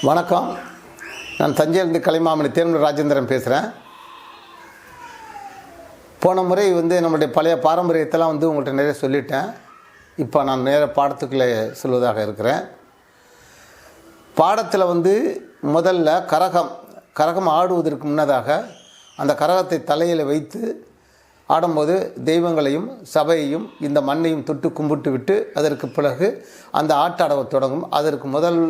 வணக்கம். நான் தஞ்சையிலிருந்து கலைமாமணி தேர்மூர் ராஜேந்திரன் பேசுகிறேன். போன முறை நம்மளுடைய பழைய பாரம்பரியத்தெல்லாம் உங்கள்கிட்ட நிறைய சொல்லிட்டேன். இப்போ நான் நேர பாடத்துக்குள்ளே சொல்வதாக இருக்கிறேன். பாடத்தில் முதல்ல கரகம் ஆடுவதற்கு முன்னதாக அந்த கரகத்தை தலையில் வைத்து ஆடும்போது தெய்வங்களையும் சபையையும் இந்த மண்ணையும் தொட்டு கும்பிட்டு விட்டு அதற்கு பிறகு அந்த ஆட்டாடவ தொடங்கும். அதற்கு முதல்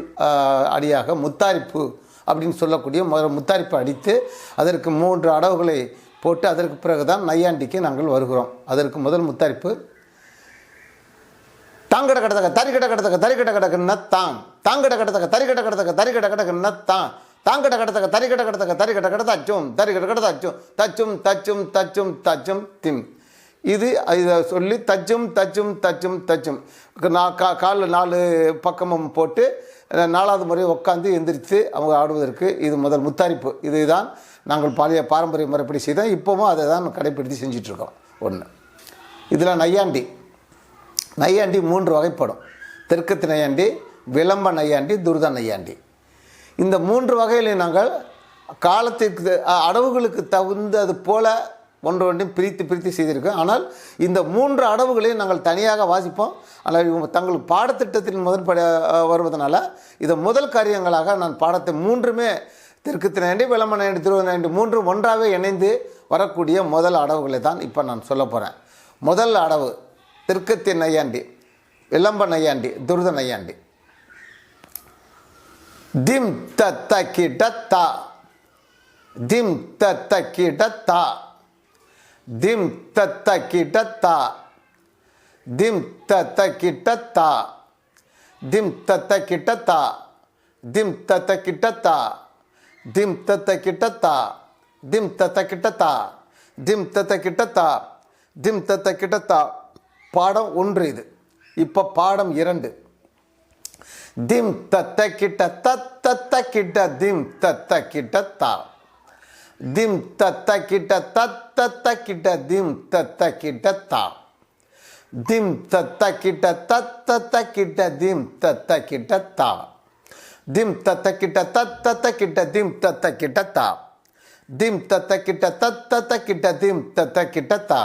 அடியாக முத்தாரிப்பு அப்படின்னு சொல்லக்கூடிய முத்தாரிப்பு அடித்து அதற்கு 3 அடவுகளை போட்டு அதற்கு பிறகு தான் நையாண்டிக்கு நாங்கள் வருகிறோம். அதற்கு முதல் முத்தாரிப்பு தாங்கட கடத்தக்க தறிக்கட கடத்தக்க தறிக்கட கடக்குன்னா தாங்கட கடத்தக்க தறிக்கட கடத்தக்க தறிக்கட கடக்குன்னா தாங்கட கடத்தக்க தறிக்கட கடத்தக்க தறிக்கட கடத்த அச்சும் தறிக்கட கடத்த அச்சும் தச்சும் தச்சும் தச்சும் தச்சும் திம். இதை சொல்லி தச்சும் தச்சும் தச்சும் தச்சும் கால் 4 பக்கமும் போட்டு 4வது முறை உட்காந்து எந்திரித்து அவங்க ஆடுவதற்கு இது முதல் முத்தாரிப்பு. இதுதான் நாங்கள் பழைய பாரம்பரிய முறைப்படி செய்தோம். இப்போவும் அதை தான் கடைப்பிடித்து செஞ்சிட்ருக்கோம். ஒன்று. இதில் நையாண்டி 3 வகைப்படும். தெற்கத்து நையாண்டி, விளம்ப நையாண்டி, துர்த நையாண்டி. இந்த 3 வகையில் நாங்கள் காலத்திற்கு அடவுகளுக்கு தகுந்தது போல ஒன்றையும் பிரித்து செய்திருக்கோம். ஆனால் இந்த 3 அடவுகளையும் நாங்கள் தனியாக வாசிப்போம். ஆனால் இவங்க தங்கள் பாடத்திட்டத்தில் முதற்பட வருவதனால இதை முதல் காரியங்களாக நான் பாடத்தை 3மே தெற்கு நையாண்டி, விளம்ப நையாண்டி, துருவ நையாண்டி 3 ஒன்றாகவே இணைந்து வரக்கூடிய முதல் அடவுகளை தான் இப்போ நான் சொல்ல போகிறேன். முதல் அடவு தெற்கத்திய நையாண்டி, விளம்ப நையாண்டி, துருத நையாண்டி. திம் தத்த கிட்ட தா, திம் தத்த கிட்ட தா, திம் தத்த கிட்ட தா, திம் தத்த கிட்ட தா, திம் தத்த கிட்ட தா, திம் தத்த கிட்ட தா, திம் தத்த கிட்ட தா, திம் தத்த கிட்ட தா, திம் தத்த கிட்ட தா, திம் தத்த கிட்ட தா. பாடம் 1 இது. இப்போ பாடம் 2. திம் தத்த கிட்ட தத்த கிட்ட திம் தத்த கிட்ட தா, திம் தத்த கிட்ட தத்த கிட்ட திம் தத்த கிட்ட தா, திம் தத்த கிட்ட தத்த கிட்ட திம் தத்த கிட்ட தா, திம் தத்த கிட்ட தத்த கிட்ட திம் தத்த கிட்ட தா, திம் தத்த கிட்ட தத்த கிட்ட திம் தத்த கிட்ட தா,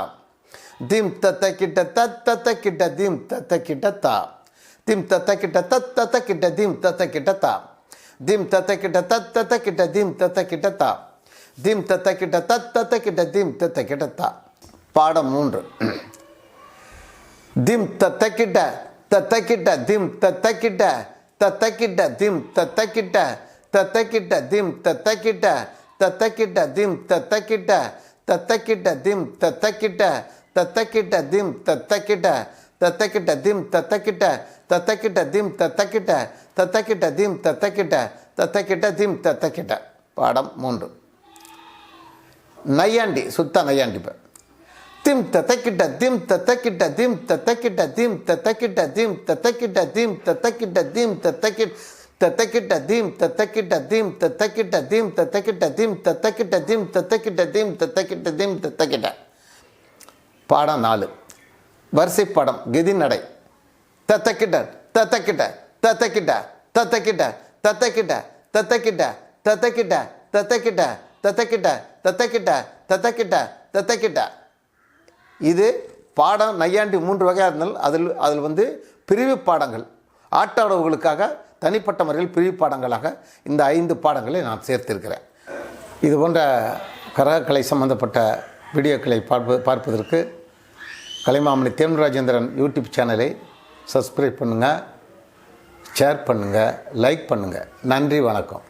திம் தத்த கிட்ட தத்த கிட்ட திம் தத்த கிட்ட தா, திம் தத்த கிட்ட தத்த கிட்ட திம் தத்த கிட்ட தா, திம் தத்த கிட்ட தத்த கிட்ட திம் தத்த கிட்ட தா, திம் தத்த கிட்ட தத்த கிட்ட திம் தத்த கிட்ட தா. பாடம் 3. திம் தத்த கிட்ட திம் தத்த கிட்ட திம் தத்த கிட்ட திம் தத்த கிட்ட திம் தத்த கிட்ட திம் தத்த கிட்ட திம் தத்த கிட்ட திம் தத்த கிட்ட திம் தத்த கிட்ட திம் தத்த கிட்ட திம் தத்த கிட்ட. பாடம் 3. நையாண்டி, சுத்த நையாண்டி. திம் தத்த கிட்ட திம் தத்த கிட்ட திம் தத்த கிட்ட திம் தத்த கிட்ட திம் தத்த கிட்ட திம் தத்த கிட்ட திம் தத்த கிட்ட திம் தத்த கிட்ட திம் தத்த கிட்ட திம் தத்த கிட்ட திம் தத்த கிட்ட திம் தத்த கிட்ட திம் தத்த கிட்ட திம் தத்த கிட்ட. பாடம் 4. வரிசை பாடம். கெதி நடை. தத்தக்கிட்ட தத்தக்கிட்ட தத்தக்கிட்ட தத்தக்கிட்ட தத்தக்கிட்ட தத்தக்கிட்ட தத்தக்கிட்ட தத்தக்கிட்ட தத்தக்கிட்ட தத்தக்கிட்ட தத்தக்கிட்ட தத்தக்கிட்ட. இது பாடம் நையாண்டி 3 வகையாக இருந்தாலும் அதில் பிரிவு பாடங்கள், ஆட்டாடவுகளுக்காக தனிப்பட்ட முறையில் பிரிவு பாடங்களாக இந்த 5 பாடங்களை நான் சேர்த்திருக்கிறேன். இது போன்ற கரகக்கலை சம்பந்தப்பட்ட வீடியோக்களை பார்ப்பதற்கு கலைமாமணி தேர்மூர் ராஜேந்திரன் யூடியூப் சேனலை சப்ஸ்கிரைப் பண்ணுங்கள், ஷேர் பண்ணுங்கள், லைக் பண்ணுங்கள். நன்றி, வணக்கம்.